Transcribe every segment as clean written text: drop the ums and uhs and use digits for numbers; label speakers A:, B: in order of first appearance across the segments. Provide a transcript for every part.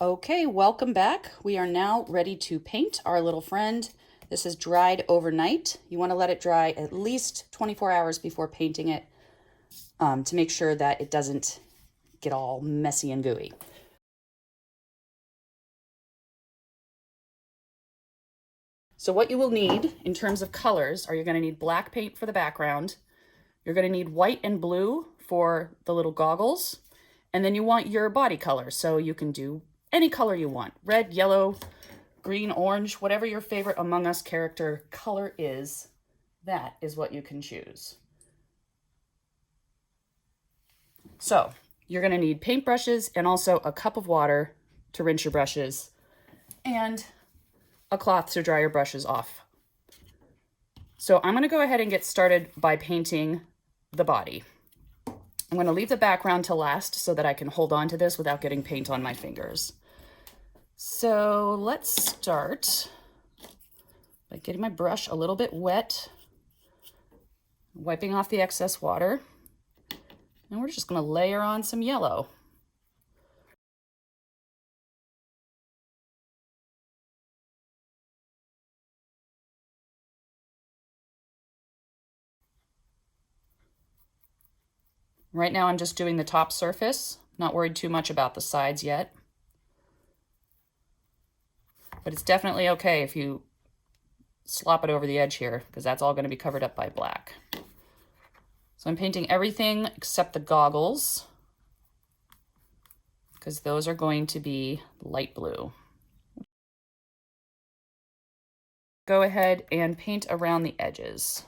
A: Okay, welcome back. We are now ready to paint our little friend. This is dried overnight. You want to let it dry at least 24 hours before painting it to make sure that it doesn't get all messy and gooey. So what you will need in terms of colors are you're going to need black paint for the background. You're going to need white and blue for the little goggles. And then you want your body color. So you can do any color you want. Red, yellow, green, orange, whatever your favorite Among Us character color is, that is what you can choose. So you're going to need paintbrushes and also a cup of water to rinse your brushes and a cloth to dry your brushes off. So I'm going to go ahead and get started by painting the body. I'm going to leave the background to last so that I can hold on to this without getting paint on my fingers. So let's start by getting my brush a little bit wet, wiping off the excess water, and we're just going to layer on some yellow. Right now I'm just doing the top surface, not worried too much about the sides yet. But it's definitely okay if you slop it over the edge here, because that's all going to be covered up by black. So I'm painting everything except the goggles, because those are going to be light blue. Go ahead and paint around the edges.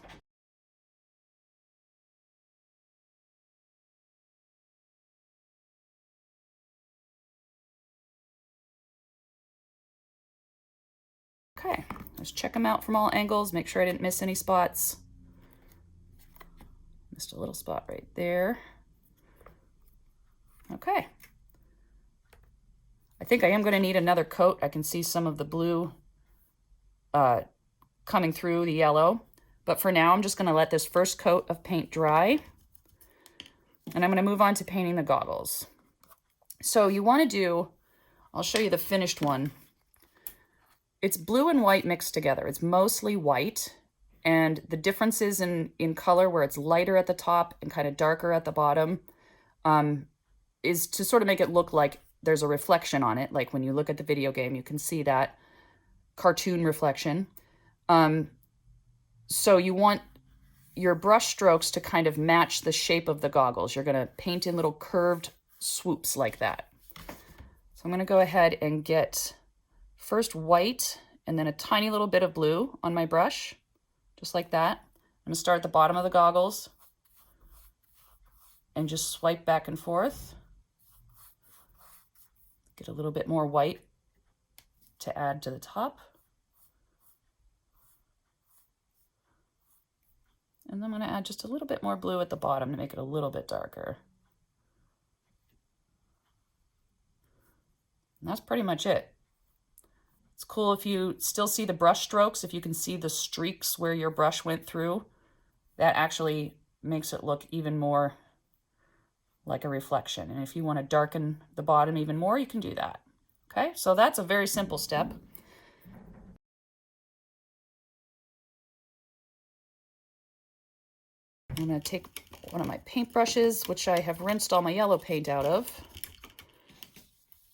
A: Okay, let's check them out from all angles, make sure I didn't miss any spots. Missed a little spot right there. Okay. I think I am going to need another coat. I can see some of the blue coming through the yellow. But for now, I'm just going to let this first coat of paint dry. And I'm going to move on to painting the goggles. So you want to do, I'll show you the finished one. It's blue and white mixed together. It's mostly white. And the differences in color where it's lighter at the top and kind of darker at the bottom is to sort of make it look like there's a reflection on it. Like when you look at the video game, you can see that cartoon reflection. So you want your brush strokes to kind of match the shape of the goggles. You're going to paint in little curved swoops like that. So I'm going to go ahead and get first white and then a tiny little bit of blue on my brush, just like that. I'm going to start at the bottom of the goggles and just swipe back and forth. Get a little bit more white to add to the top. And then I'm going to add just a little bit more blue at the bottom to make it a little bit darker. And that's pretty much it. It's cool if you still see the brush strokes, if you can see the streaks where your brush went through. That actually makes it look even more like a reflection. And if you want to darken the bottom even more, you can do that. Okay, so that's a very simple step. I'm going to take one of my paintbrushes, which I have rinsed all my yellow paint out of.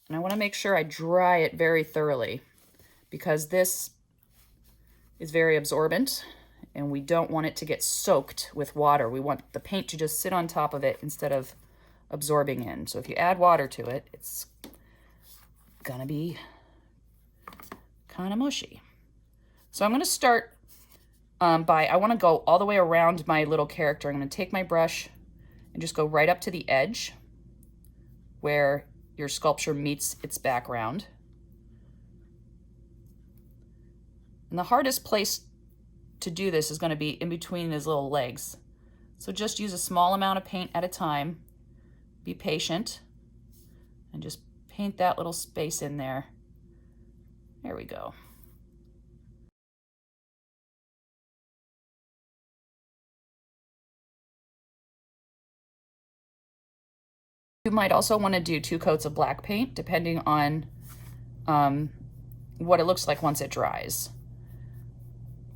A: And I want to make sure I dry it very thoroughly, because this is very absorbent and we don't want it to get soaked with water. We want the paint to just sit on top of it instead of absorbing in. So if you add water to it, it's gonna be kind of mushy. So I'm gonna start I want to go all the way around my little character. I'm gonna take my brush and just go right up to the edge where your sculpture meets its background. And the hardest place to do this is going to be in between his little legs. So just use a small amount of paint at a time. Be patient and just paint that little space in there. There we go. You might also want to do 2 coats of black paint, depending on what it looks like once it dries.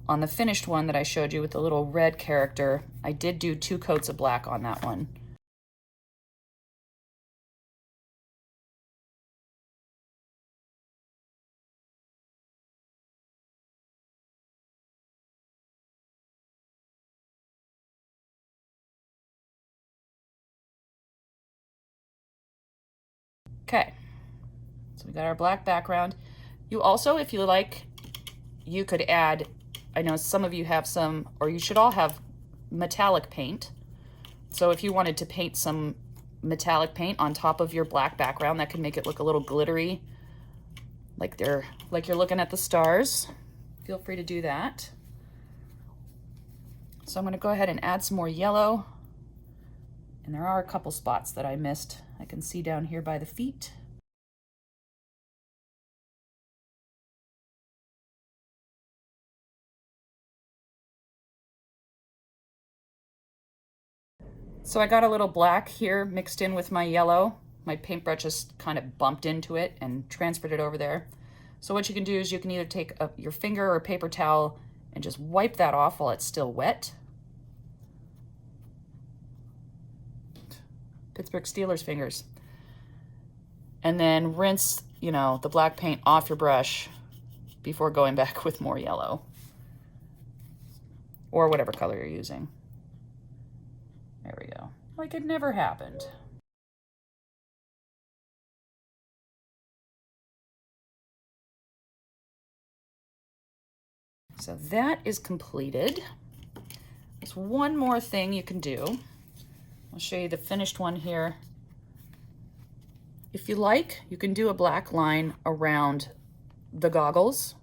A: On the finished one that I showed you with the little red character, I did do 2 coats of black on that one. Okay, so we got our black background. You also, if you like, you could add, I know some of you have some, or you should all have metallic paint. So if you wanted to paint some metallic paint on top of your black background, that could make it look a little glittery, like you're looking at the stars. Feel free to do that. So I'm going to go ahead and add some more yellow. And there are a couple spots that I missed. I can see down here by the feet. So I got a little black here mixed in with my yellow. My paintbrush just kind of bumped into it and transferred it over there. So what you can do is you can either take your finger or a paper towel and just wipe that off while it's still wet. Pittsburgh Steelers fingers. And then rinse, the black paint off your brush before going back with more yellow. Or whatever color you're using. There we go. Like it never happened. So that is completed. There's one more thing you can do. I'll show you the finished one here. If you like, you can do a black line around the goggles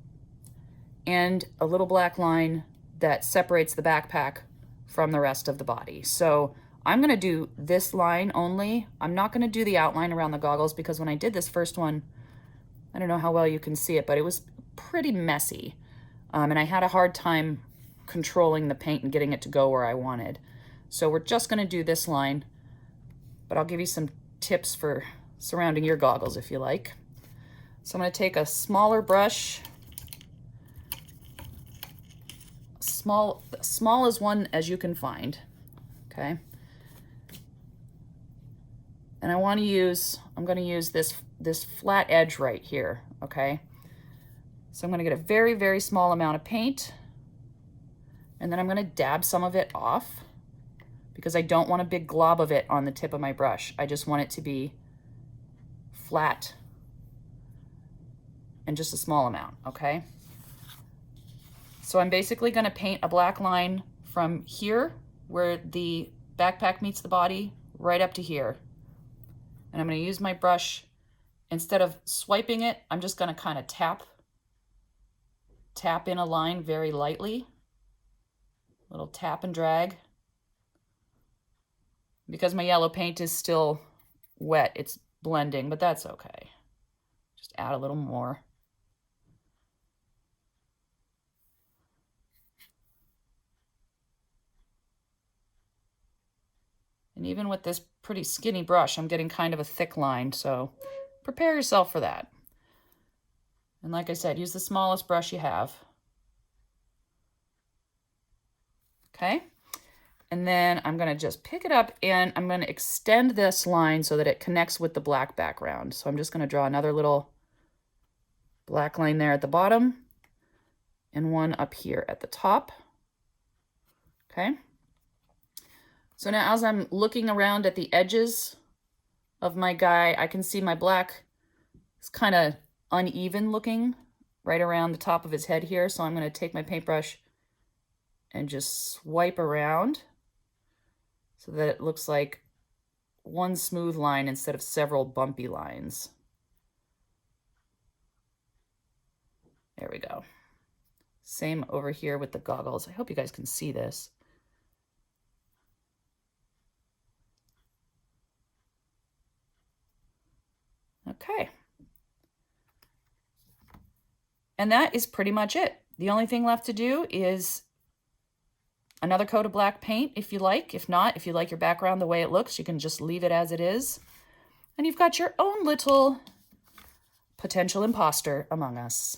A: and a little black line that separates the backpack from the rest of the body. So I'm gonna do this line only. I'm not gonna do the outline around the goggles because when I did this first one, I don't know how well you can see it, but it was pretty messy. And I had a hard time controlling the paint and getting it to go where I wanted. So we're just gonna do this line, but I'll give you some tips for surrounding your goggles if you like. So I'm gonna take a smaller brush, small as one as you can find, okay? And I'm gonna use this flat edge right here, okay? So I'm gonna get a very, very small amount of paint, and then I'm gonna dab some of it off because I don't want a big glob of it on the tip of my brush. I just want it to be flat and just a small amount, okay? So I'm basically gonna paint a black line from here where the backpack meets the body right up to here. And I'm gonna use my brush, instead of swiping it, I'm just gonna kind of tap in a line very lightly. Little tap and drag. Because my yellow paint is still wet, it's blending, but that's okay. Just add a little more. And even with this pretty skinny brush, I'm getting kind of a thick line, so prepare yourself for that. And like I said, use the smallest brush you have. Okay? And then I'm gonna just pick it up and I'm gonna extend this line so that it connects with the black background. So I'm just gonna draw another little black line there at the bottom and one up here at the top. Okay? So now as I'm looking around at the edges of my guy, I can see my black is kind of uneven looking right around the top of his head here. So I'm going to take my paintbrush and just swipe around so that it looks like one smooth line instead of several bumpy lines. There we go. Same over here with the goggles. I hope you guys can see this. Okay. And that is pretty much it. The only thing left to do is another coat of black paint if you like. If not, if you like your background the way it looks, you can just leave it as it is. And you've got your own little potential imposter among us.